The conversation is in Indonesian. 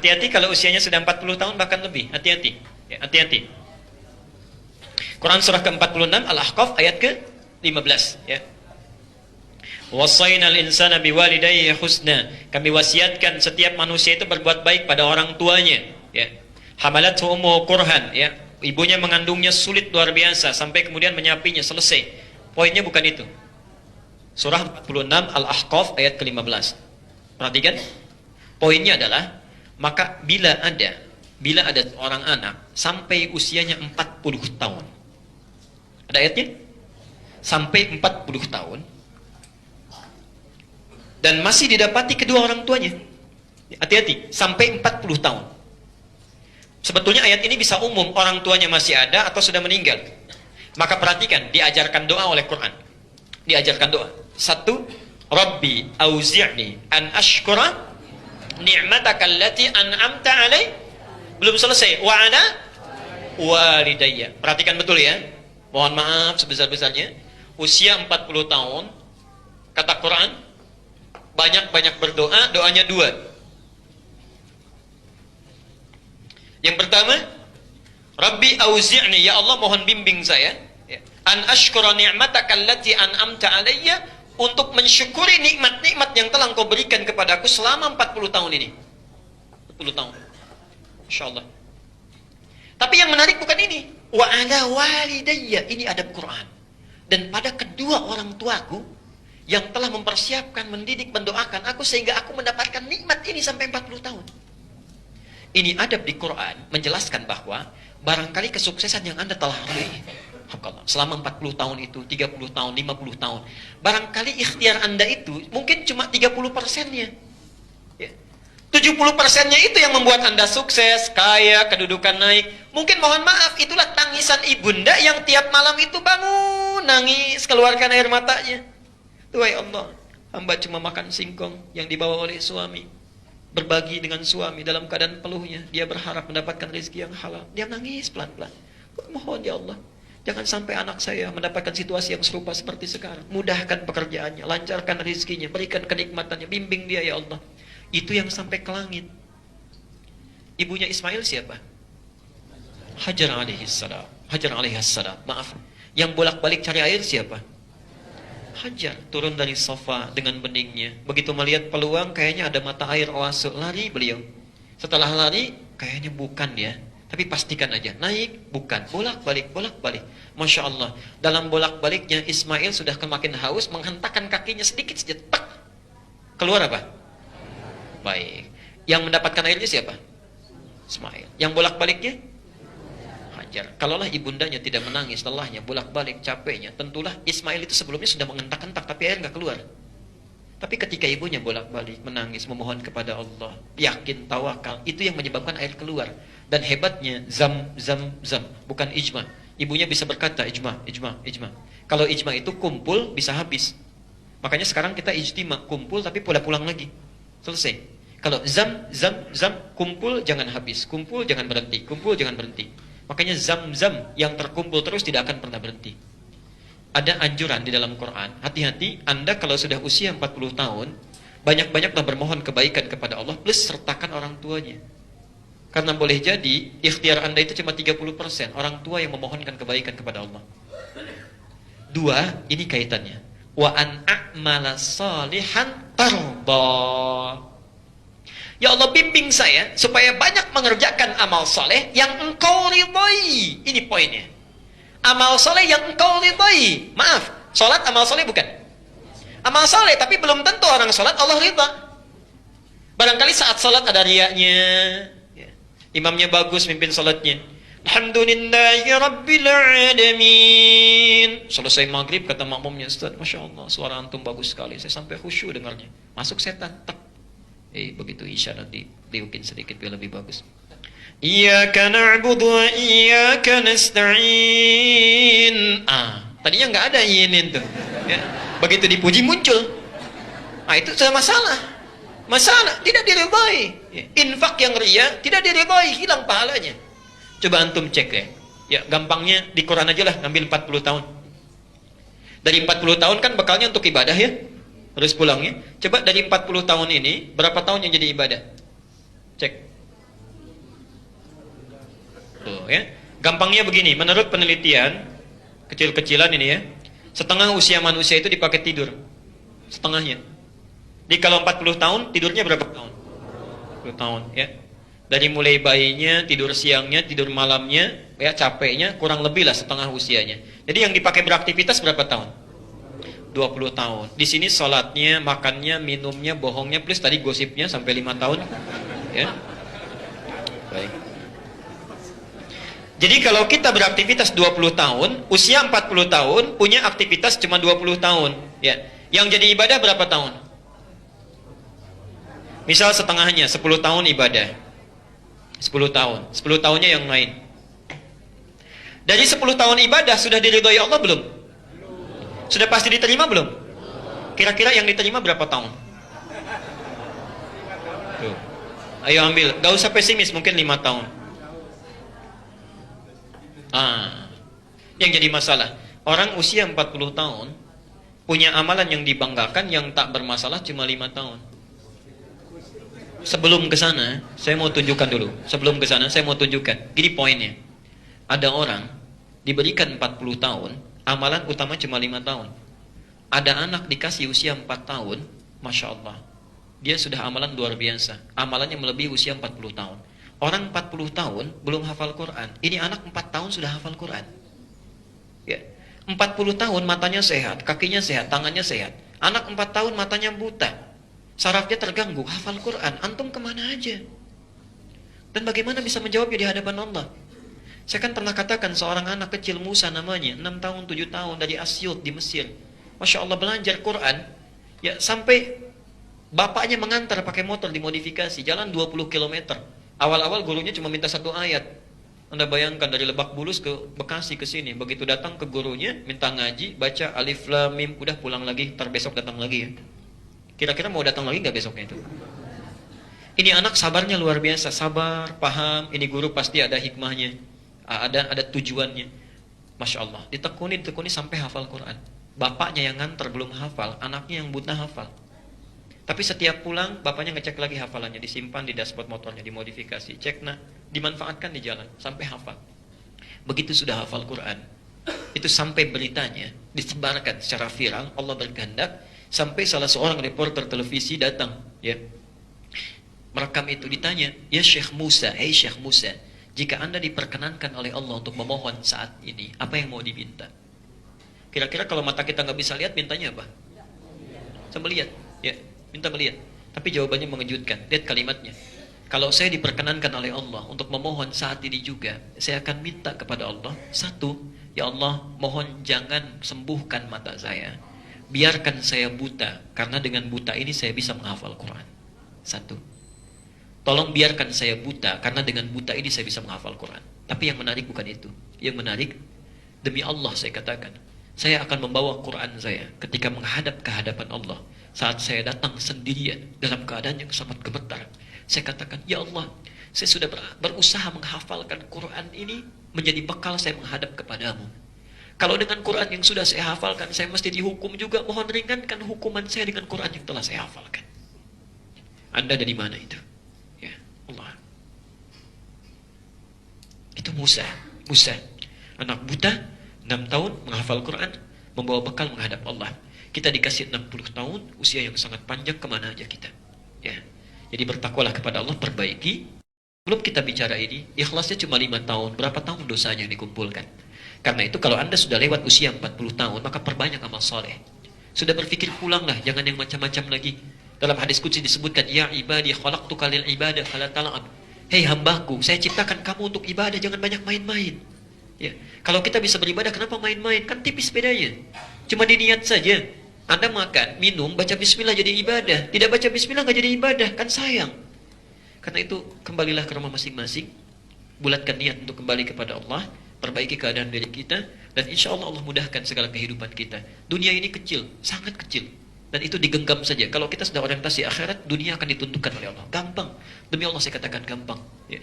Hati-hati kalau usianya sudah 40 tahun bahkan lebih. Hati-hati. Ya, hati-hati. Quran surah ke-46 Al-Ahqaf ayat ke-15 ya. Wasainal insana biwalidayhi husna. Kami wasiatkan setiap manusia itu berbuat baik pada orang tuanya ya. Hamalathu ummuhu kurhan ya. Ibunya mengandungnya sulit luar biasa sampai kemudian menyapinya, selesai. Poinnya bukan itu. Surah 46 Al-Ahqaf ayat ke-15. Perhatikan. Poinnya adalah maka bila ada seorang anak sampai usianya 40 tahun. Ada ayatnya? Sampai 40 tahun dan masih didapati kedua orang tuanya. Hati-hati, sampai 40 tahun. Sebetulnya ayat ini bisa umum, orang tuanya masih ada atau sudah meninggal. Maka perhatikan, diajarkan doa oleh Quran. Diajarkan doa. 1. Rabbi auzi'ni an ashkura ni'mataka allati an'amta alai. Belum selesai. Wa ana walidayya. Perhatikan betul ya. Mohon maaf sebesar-besarnya. Usia 40 tahun, kata Quran, banyak-banyak berdoa, doanya 2. Yang pertama, Rabbi auzi'ni, ya Allah mohon bimbing saya ya, an ashkura ni'mataka allati an'amta alayya, untuk mensyukuri nikmat-nikmat yang telah Engkau berikan kepadaku selama 40 tahun ini. 40 tahun. Insyaallah. Tapi yang menarik bukan ini. Wa ala walidayya, ini adab Quran. Dan pada kedua orang tuaku yang telah mempersiapkan, mendidik, mendoakan aku sehingga aku mendapatkan nikmat ini sampai 40 tahun. Ini adab di Quran menjelaskan bahwa barangkali kesuksesan yang Anda telah raih selama 40 tahun itu, 30 tahun, 50 tahun, barangkali ikhtiar Anda itu mungkin cuma 30%-nya. Ya. 70%-nya itu yang membuat Anda sukses, kaya, kedudukan naik. Mungkin mohon maaf, itulah tangisan ibunda yang tiap malam itu bangun, nangis, keluarkan air matanya. Tuhai Allah, hamba cuma makan singkong yang dibawa oleh suami. Berbagi dengan suami dalam keadaan peluhnya. Dia berharap mendapatkan rezeki yang halal. Dia nangis pelan-pelan. Mohon ya Allah, jangan sampai anak saya mendapatkan situasi yang serupa seperti sekarang. Mudahkan pekerjaannya, lancarkan rezekinya, berikan kenikmatannya, bimbing dia ya Allah. Itu yang sampai ke langit. Ibunya Ismail siapa? Hajar alaihissalam. Hajar alaihissalam. Maaf. Yang bolak-balik cari air siapa? Hajar. Turun dari sofa dengan beningnya. Begitu melihat peluang, kayaknya ada mata air oase. Lari beliau. Setelah lari, kayaknya bukan ya. Tapi pastikan aja. Naik, bukan. Bolak-balik, bolak-balik. Masya Allah. Dalam bolak-baliknya, Ismail sudah semakin haus, menghentakkan kakinya sedikit saja. Tak. Keluar apa? Baik. Yang mendapatkan airnya siapa? Ismail. Yang bolak-baliknya? Hajar. Kalaulah ibundanya tidak menangis lelahnya, bolak-balik capeknya, tentulah Ismail itu sebelumnya sudah mengentak-kentak tapi air nggak keluar. Tapi ketika ibunya bolak-balik menangis memohon kepada Allah, yakin tawakal, itu yang menyebabkan air keluar. Dan hebatnya zam, bukan ijma. Ibunya bisa berkata ijma. Kalau ijma itu kumpul bisa habis. Makanya sekarang kita ijtima, kumpul tapi pulang lagi. Selesai. Kalau zam, kumpul jangan habis, kumpul jangan berhenti, kumpul jangan berhenti. Makanya zam yang terkumpul terus tidak akan pernah berhenti. Ada anjuran di dalam Quran, hati-hati Anda kalau sudah usia 40 tahun, banyak-banyaklah bermohon kebaikan kepada Allah, plus sertakan orang tuanya. Karena boleh jadi ikhtiar Anda itu cuma 30%, orang tua yang memohonkan kebaikan kepada Allah. 2, ini kaitannya. Wa an a'mala salihan tarda. Ya Allah bimbing saya supaya banyak mengerjakan amal soleh yang Engkau ridhai. Ini poinnya. Amal soleh yang Engkau ridhai. Maaf, solat amal soleh bukan? Amal soleh, tapi belum tentu orang solat Allah ridha. Barangkali saat solat ada riaknya, ya. Imamnya bagus mimpin solatnya. Alhamdulillahi Rabbil Alamin. Selesai maghrib kata makmumnya, Ustaz, Masya Allah suara antum bagus sekali, saya sampai khusyuk dengarnya. Masuk setan, tak. Begitu isya nanti diukin sedikit biar lebih bagus. Iyyaka na'budu wa iyyaka nasta'in. Tadinya nggak ada ini tuh. Ya. Begitu dipuji muncul. Itu sudah masalah. Masalah tidak diridhai. Infak yang riya tidak diridhai, hilang pahalanya. Coba antum cek ya. Ya, gampangnya di Quran aja lah, ngambil 40 tahun. Dari 40 tahun kan bekalnya untuk ibadah ya. Terus pulangnya. Coba dari 40 tahun ini, berapa tahun yang jadi ibadah? Cek. Tuh, ya. Gampangnya begini, menurut penelitian kecil-kecilan ini ya, setengah usia manusia itu dipakai tidur. Setengahnya. Jadi kalau 40 tahun, tidurnya berapa tahun? 10 tahun, ya. Dari mulai bayinya, tidur siangnya, tidur malamnya, ya capeknya, kurang lebih lah setengah usianya. Jadi yang dipakai beraktivitas berapa tahun? 20 tahun. Di sini sholatnya, makannya, minumnya, bohongnya, plus tadi gosipnya sampai 5 tahun. Ya. Baik. Jadi kalau kita beraktivitas 20 tahun, usia 40 tahun, punya aktivitas cuma 20 tahun. Ya. Yang jadi ibadah berapa tahun? Misal setengahnya, 10 tahun ibadah. 10 tahun. 10 tahunnya yang lain. Dari 10 tahun ibadah, sudah diridhoi Allah belum? Sudah pasti diterima belum? Kira-kira yang diterima berapa tahun? Tuh. Ayo ambil, gak usah pesimis, mungkin 5 tahun. Yang jadi masalah, orang usia 40 tahun punya amalan yang dibanggakan, yang tak bermasalah cuma 5 tahun. Sebelum ke sana, saya mau tunjukkan dulu. Sebelum ke sana, saya mau tunjukkan. Gini poinnya. Ada orang diberikan 40 tahun, amalan utama cuma 5 tahun. Ada anak dikasih usia 4 tahun, Masya Allah. Dia sudah amalan luar biasa. Amalannya melebihi usia 40 tahun. Orang 40 tahun belum hafal Quran. Ini anak 4 tahun sudah hafal Quran. Ya. 40 tahun matanya sehat, kakinya sehat, tangannya sehat. Anak 4 tahun matanya buta. Sarafnya terganggu, hafal Quran, antum kemana aja? Dan bagaimana bisa menjawabnya di hadapan Allah? Saya kan pernah katakan seorang anak kecil Musa namanya, 6 tahun, 7 tahun dari Asyut di Mesir. Masya Allah belajar Quran, ya sampai bapaknya mengantar pakai motor dimodifikasi, jalan 20 km. Awal-awal gurunya cuma minta 1 ayat. Anda bayangkan dari Lebak Bulus ke Bekasi ke sini, begitu datang ke gurunya, minta ngaji, baca alif lam mim, udah pulang lagi, ntar besok datang lagi ya. Kira-kira mau datang lagi nggak besoknya itu? Ini anak sabarnya luar biasa, sabar, paham. Ini guru pasti ada hikmahnya, ada tujuannya. Masya Allah, ditekuni sampai hafal Quran. Bapaknya yang nganter belum hafal, anaknya yang buta hafal. Tapi setiap pulang, bapaknya ngecek lagi hafalannya, disimpan di dashboard motornya, dimodifikasi, cek nak, dimanfaatkan di jalan sampai hafal. Begitu sudah hafal Quran, itu sampai beritanya disebarkan secara viral, Allah berkehendak. Sampai salah seorang reporter televisi datang, ya, merekam itu, ditanya, ya Syekh Musa, hey Syekh Musa, jika anda diperkenankan oleh Allah untuk memohon saat ini, apa yang mau diminta? Kira-kira kalau mata kita nggak bisa lihat, mintanya apa? Sambil lihat, ya, minta melihat. Tapi jawabannya mengejutkan. Lihat kalimatnya. Kalau saya diperkenankan oleh Allah untuk memohon saat ini juga, saya akan minta kepada Allah, satu, ya Allah, mohon jangan sembuhkan mata saya. Biarkan saya buta, karena dengan buta ini saya bisa menghafal Quran. Satu. Tolong biarkan saya buta, karena dengan buta ini saya bisa menghafal Quran. Tapi yang menarik bukan itu. Yang menarik, demi Allah saya katakan, saya akan membawa Quran saya ketika menghadap ke hadapan Allah. Saat saya datang sendirian, dalam keadaan yang sangat gemetar, saya katakan, ya Allah, saya sudah berusaha menghafalkan Quran ini menjadi bekal saya menghadap kepadamu. Kalau dengan Quran yang sudah saya hafalkan, saya mesti dihukum juga. Mohon ringankan hukuman saya dengan Quran yang telah saya hafalkan. Anda dari mana itu? Ya Allah. Itu Musa. Musa, anak buta, 6 tahun, menghafal Quran, membawa bekal menghadap Allah. Kita dikasih 60 tahun, usia yang sangat panjang, kemana aja kita? Ya. Jadi bertakwalah kepada Allah, perbaiki. Belum kita bicara ini, ikhlasnya cuma 5 tahun. Berapa tahun dosanya yang dikumpulkan? Karena itu kalau anda sudah lewat usia 40 tahun, maka perbanyak amal soleh. Sudah berpikir pulanglah, jangan yang macam-macam lagi. Dalam hadis qudsi disebutkan, ya ibadi khalaqtuka lil ibadah fala tal'ab. Hei hambaku, saya ciptakan kamu untuk ibadah, jangan banyak main-main. Ya. Kalau kita bisa beribadah, kenapa main-main? Kan tipis bedanya. Cuma diniat saja. Anda makan, minum, baca bismillah jadi ibadah. Tidak baca bismillah nggak jadi ibadah, kan sayang. Karena itu kembalilah ke rumah masing-masing, bulatkan niat untuk kembali kepada Allah, perbaiki keadaan diri kita, dan insya Allah Allah mudahkan segala kehidupan kita. Dunia ini kecil, sangat kecil, dan itu digenggam saja. Kalau kita sudah orientasi akhirat, dunia akan ditentukan oleh Allah. Gampang, demi Allah saya katakan gampang. Ya.